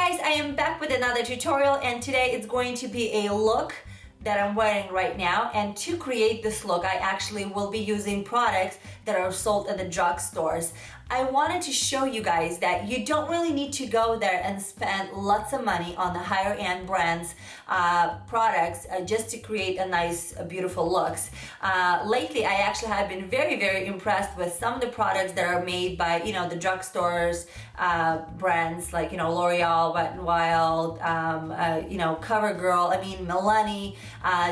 guys, I am back with another tutorial, and today it's going to be a look that I'm wearing right now. And to create this look, I actually will be using products that are sold at the drugstores. I wanted to show you guys that you don't really need to go there and spend lots of money on the higher end brands products just to create a nice beautiful looks. Lately I actually have been very impressed with some of the products that are made by the drugstores brands like L'Oreal, Wet n Wild, Covergirl, I mean Milani.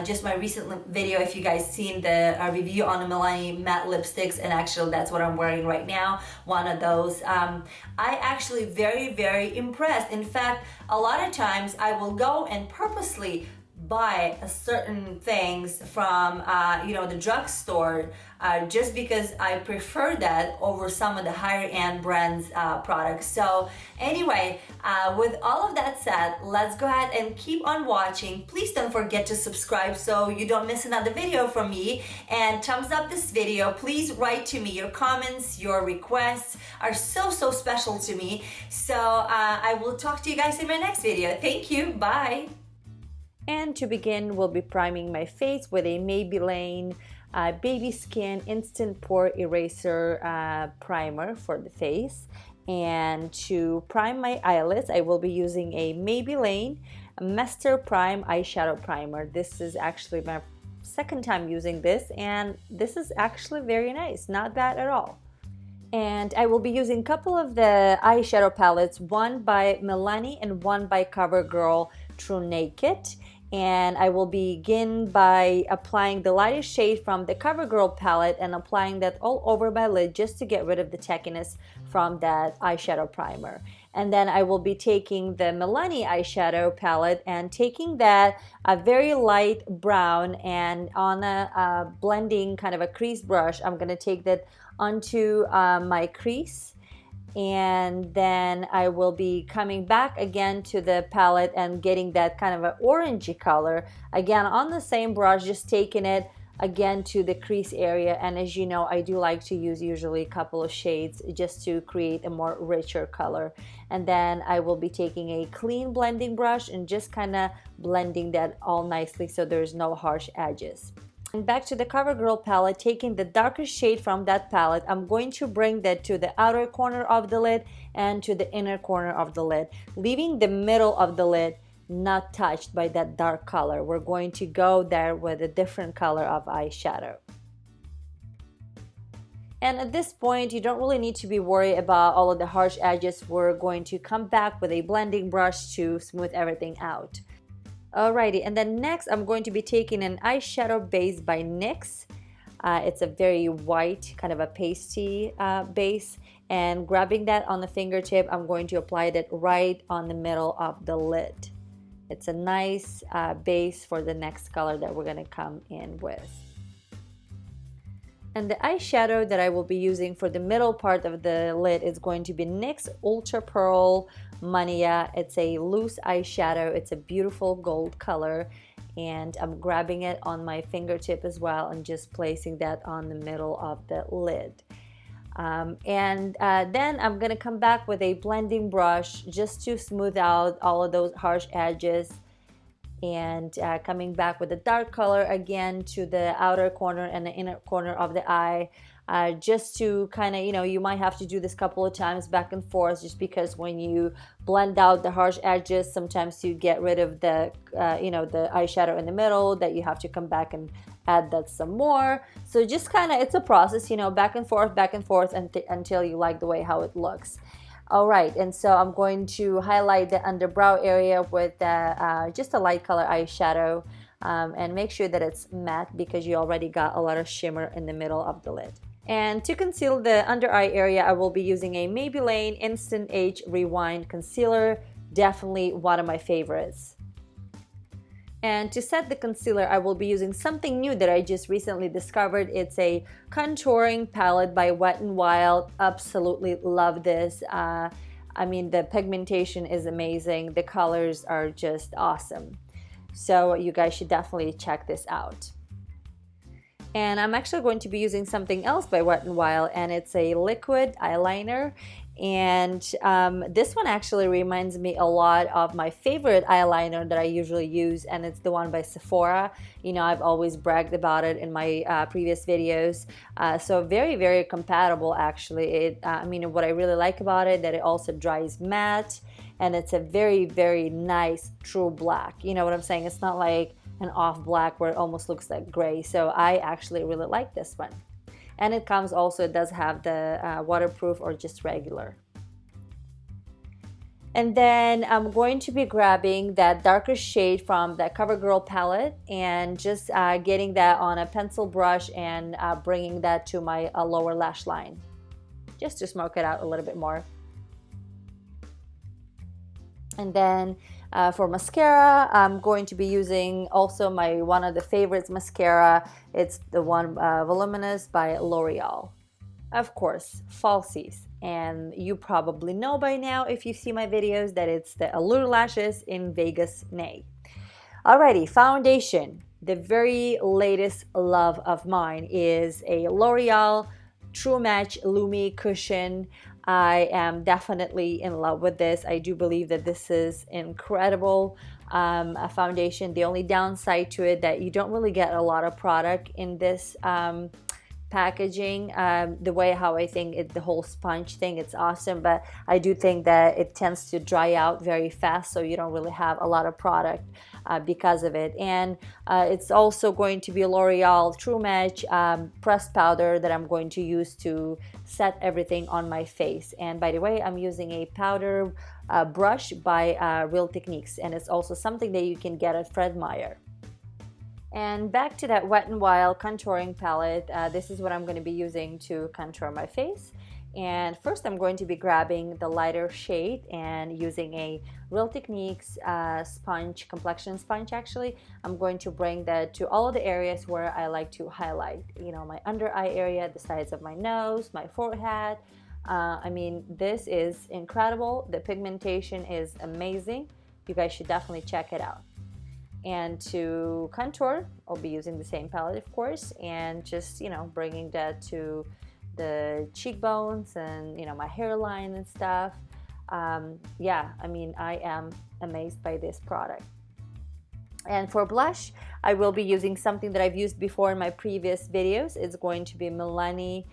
Just my recent video, if you guys seen the review on the Milani matte lipsticks, and actually that's what I'm wearing right now, one of those. I actually very impressed. In fact, a lot of times I will go and purposely buy certain things from the drugstore just because I prefer that over some of the higher end brands products. So anyway, with all of that said, let's go ahead and keep on watching. Please don't forget to subscribe so you don't miss another video from me, and thumbs up this video. Please write to me. Your comments, your requests are so special to me. So I will talk to you guys in my next video. Thank you. Bye. And to begin, we'll be priming my face with a Maybelline Baby Skin Instant Pore Eraser primer for the face. And to prime my eyelids, I will be using a Maybelline Master Prime Eyeshadow Primer. This is actually my second time using this, and this is actually very nice, not bad at all. And I will be using a couple of the eyeshadow palettes, one by Milani and one by Covergirl Trunaked. And I will begin by applying the lightest shade from the Covergirl palette and applying that all over my lid just to get rid of the tackiness from that eyeshadow primer. And then I will be taking the Milani eyeshadow palette and taking that a very light brown, and on a blending kind of a crease brush, I'm going to take that onto my crease. And then I will be coming back again to the palette and getting that kind of an orangey color again on the same brush, just taking it again to the crease area. And as you know, I do like to use usually a couple of shades just to create a more richer color. And then I will be taking a clean blending brush and just kind of blending that all nicely so there's no harsh edges. And back to the Covergirl palette, taking the darkest shade from that palette, I'm going to bring that to the outer corner of the lid and to the inner corner of the lid, leaving the middle of the lid not touched by that dark color. We're going to go there with a different color of eyeshadow. And at this point, you don't really need to be worried about all of the harsh edges. We're going to come back with a blending brush to smooth everything out. Alrighty, and then next I'm going to be taking an eyeshadow base by NYX. It's a very white, kind of a pasty base, and grabbing that on the fingertip, I'm going to apply that right on the middle of the lid. It's a nice base for the next color that we're going to come in with. And the eyeshadow that I will be using for the middle part of the lid is going to be NYX Ultra Pearl Mania. It's a loose eyeshadow. It's a beautiful gold color, and I'm grabbing it on my fingertip as well and just placing that on the middle of the lid. Then I'm gonna come back with a blending brush just to smooth out all of those harsh edges, and coming back with a dark color again to the outer corner and the inner corner of the eye, just to kind of, you might have to do this a couple of times back and forth, just because when you blend out the harsh edges, sometimes you get rid of the the eyeshadow in the middle, that you have to come back and add that some more. So just kind of, it's a process, back and forth until you like the way how it looks. All right, and so I'm going to highlight the underbrow area with just a light color eyeshadow, and make sure that it's matte because you already got a lot of shimmer in the middle of the lid. And to conceal the under eye area, I will be using a Maybelline Instant Age Rewind Concealer, definitely one of my favorites. And to set the concealer, I will be using something new that I just recently discovered. It's a contouring palette by Wet n Wild. Absolutely love this. I mean, the pigmentation is amazing. The colors are just awesome. So you guys should definitely check this out. And I'm actually going to be using something else by Wet n Wild, and it's a liquid eyeliner. And this one actually reminds me a lot of my favorite eyeliner that I usually use, and it's the one by Sephora. You know, I've always bragged about it in my previous videos. So very, very compatible actually. I mean, what I really like about it, that it also dries matte, and it's a very, very nice true black. You know what I'm saying? It's not like an off black where it almost looks like gray. So I actually really like this one. And it comes also, it does have the waterproof or just regular. And then I'm going to be grabbing that darker shade from that Covergirl palette and just getting that on a pencil brush and bringing that to my lower lash line, just to smoke it out a little bit more. And then for mascara, I'm going to be using also my one of the favorites mascara. It's the one Voluminous by L'Oreal. Of course, falsies. And you probably know by now, if you see my videos, that it's the Allure Lashes in Vegas Nay. Alrighty, foundation. The very latest love of mine is a L'Oreal True Match Lumi Cushion. I am definitely in love with this. I do believe that this is incredible a foundation. The only downside to it that you don't really get a lot of product in this packaging. The way how I think the whole sponge thing, it's awesome, but I do think that it tends to dry out very fast, so you don't really have a lot of product because of it. And it's also going to be L'Oreal True Match pressed powder that I'm going to use to set everything on my face. And by the way, I'm using a powder brush by Real Techniques, and it's also something that you can get at Fred Meyer. And back to that Wet n Wild contouring palette, this is what I'm going to be using to contour my face. And first I'm going to be grabbing the lighter shade and using a Real Techniques sponge, complexion sponge actually. I'm going to bring that to all of the areas where I like to highlight. You know, my under eye area, the sides of my nose, my forehead. I mean, this is incredible. The pigmentation is amazing. You guys should definitely check it out. And to contour, I'll be using the same palette, of course, and just, you know, bringing that to the cheekbones and, you know, my hairline and stuff. Yeah, I mean, I am amazed by this product. And for blush, I will be using something that I've used before in my previous videos. It's going to be Milani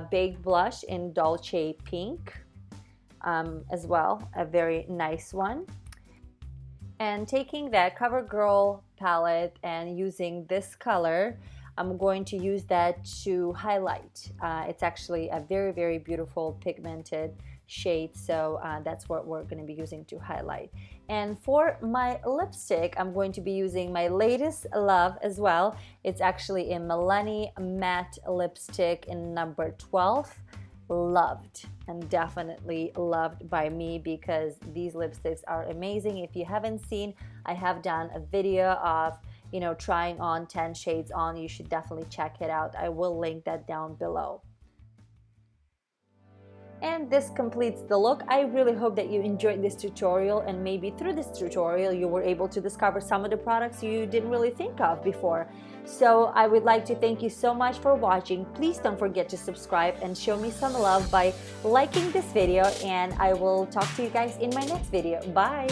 Baked Blush in Dolce Pink as well, a very nice one. And taking that Covergirl palette and using this color, I'm going to use that to highlight. It's actually a very, very beautiful pigmented shade, so that's what we're going to be using to highlight. And for my lipstick, I'm going to be using my latest love as well. It's actually a Milani matte lipstick in number 12. Loved, and definitely loved by me, because these lipsticks are amazing. If you haven't seen, I have done a video of, you know, trying on 10 shades on. You should definitely check it out. I will link that down below. And this completes the look. I really hope that you enjoyed this tutorial, and maybe through this tutorial you were able to discover some of the products you didn't really think of before. So I would like to thank you so much for watching. Please don't forget to subscribe and show me some love by liking this video, and I will talk to you guys in my next video. Bye!